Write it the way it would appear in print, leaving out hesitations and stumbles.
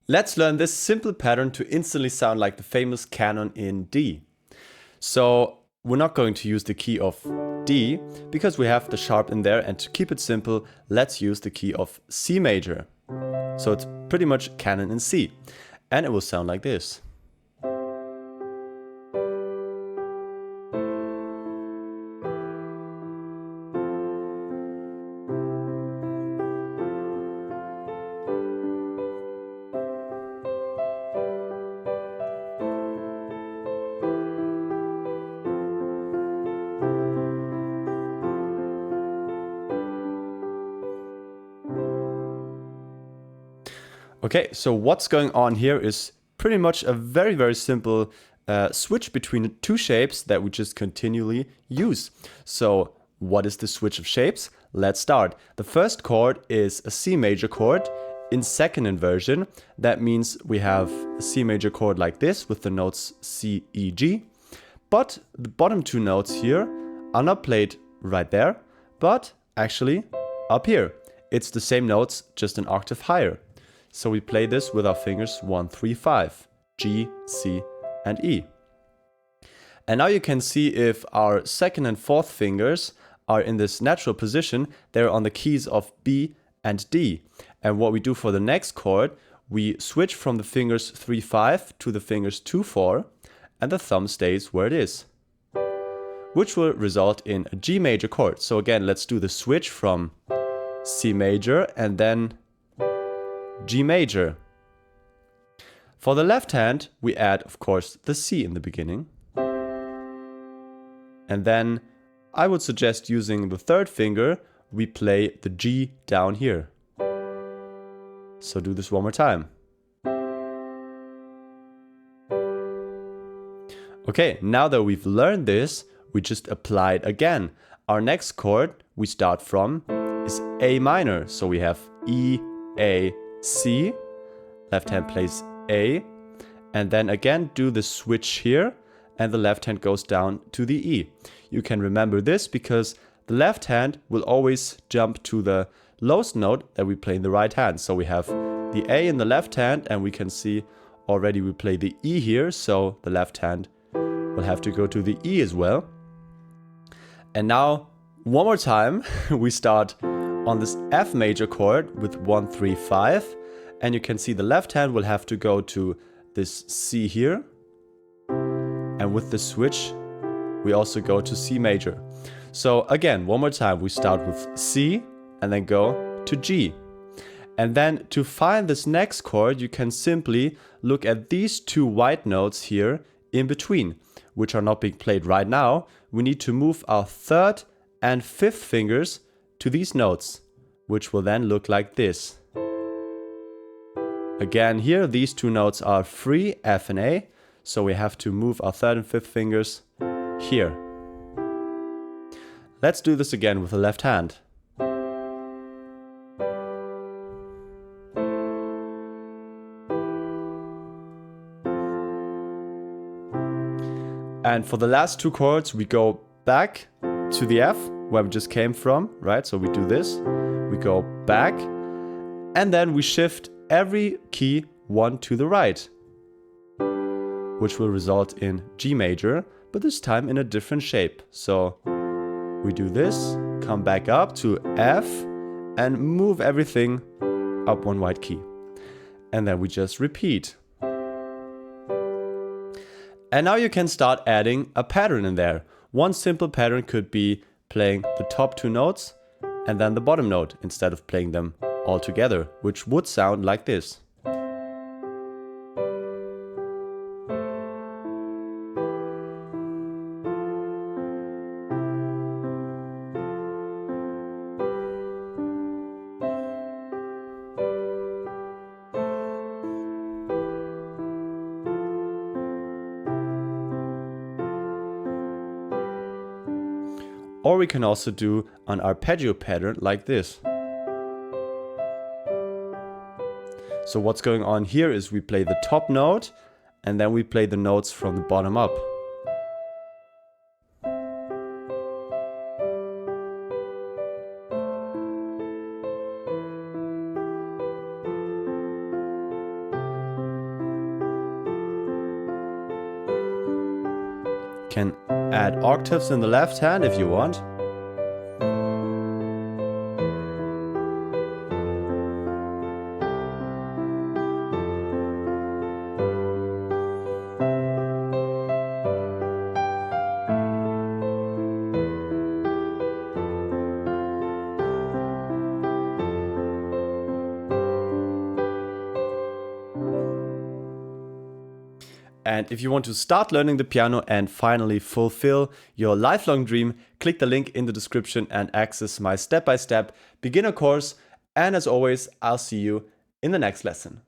Let's learn this simple pattern to instantly sound like the famous canon in D. So we're not going to use the key of D because we have the sharp in there, and to keep it simple, let's use the key of C major. So it's pretty much canon in C, and it will sound like this. Okay, so what's going on here is pretty much a very simple switch between the two shapes that we just continually use. So what is the switch of shapes? Let's start. The first chord is a C major chord in second inversion. That means we have a C major chord like this with the notes C, E, G. But the bottom two notes here are not played right there, but actually up here. It's the same notes, just an octave higher. So we play this with our fingers 1, 3, 5, G, C, and E. And now you can see if our second and fourth fingers are in this natural position, they're on the keys of B and D. And what we do for the next chord, we switch from the fingers 3, 5 to the fingers 2, 4, and the thumb stays where it is, which will result in a G major chord. So again, let's do the switch from C major and then G major. For the left hand, we add, of course, the C in the beginning. And then I would suggest using the third finger, we play the G down here. So do this one more time. Okay, now that we've learned this, we just apply it again. Our next chord we start from is A minor. So we have E, A, C, left hand plays A, and then again do the switch here, and the left hand goes down to the E. You can remember this because the left hand will always jump to the lowest note that we play in the right hand. So we have the A in the left hand, and we can see already we play the E here, so the left hand will have to go to the E as well. And now, one more time, we start on this F major chord with 1, 3, 5, and you can see the left hand will have to go to this C here, and with the switch we also go to C major. So again, one more time, we start with C and then go to G. And then to find this next chord, you can simply look at these two white notes here in between, which are not being played right now. We need to move our third and fifth fingers to these notes, which will then look like this. Again, here these two notes are free, F and A, so we have to move our third and fifth fingers here. Let's do this again with the left hand. And for the last two chords, we go back to the F, where we just came from, right? So we do this, we go back, and then we shift every key one to the right, which will result in G major, but this time in a different shape. So we do this, come back up to F, and move everything up one white key. And then we just repeat. And now you can start adding a pattern in there. One simple pattern could be playing the top two notes and then the bottom note instead of playing them all together, which would sound like this. Or we can also do an arpeggio pattern like this. So what's going on here is we play the top note and then we play the notes from the bottom up. can add octaves in the left hand if you want. And if you want to start learning the piano and finally fulfill your lifelong dream, click the link in the description and access my step-by-step beginner course. And as always, I'll see you in the next lesson.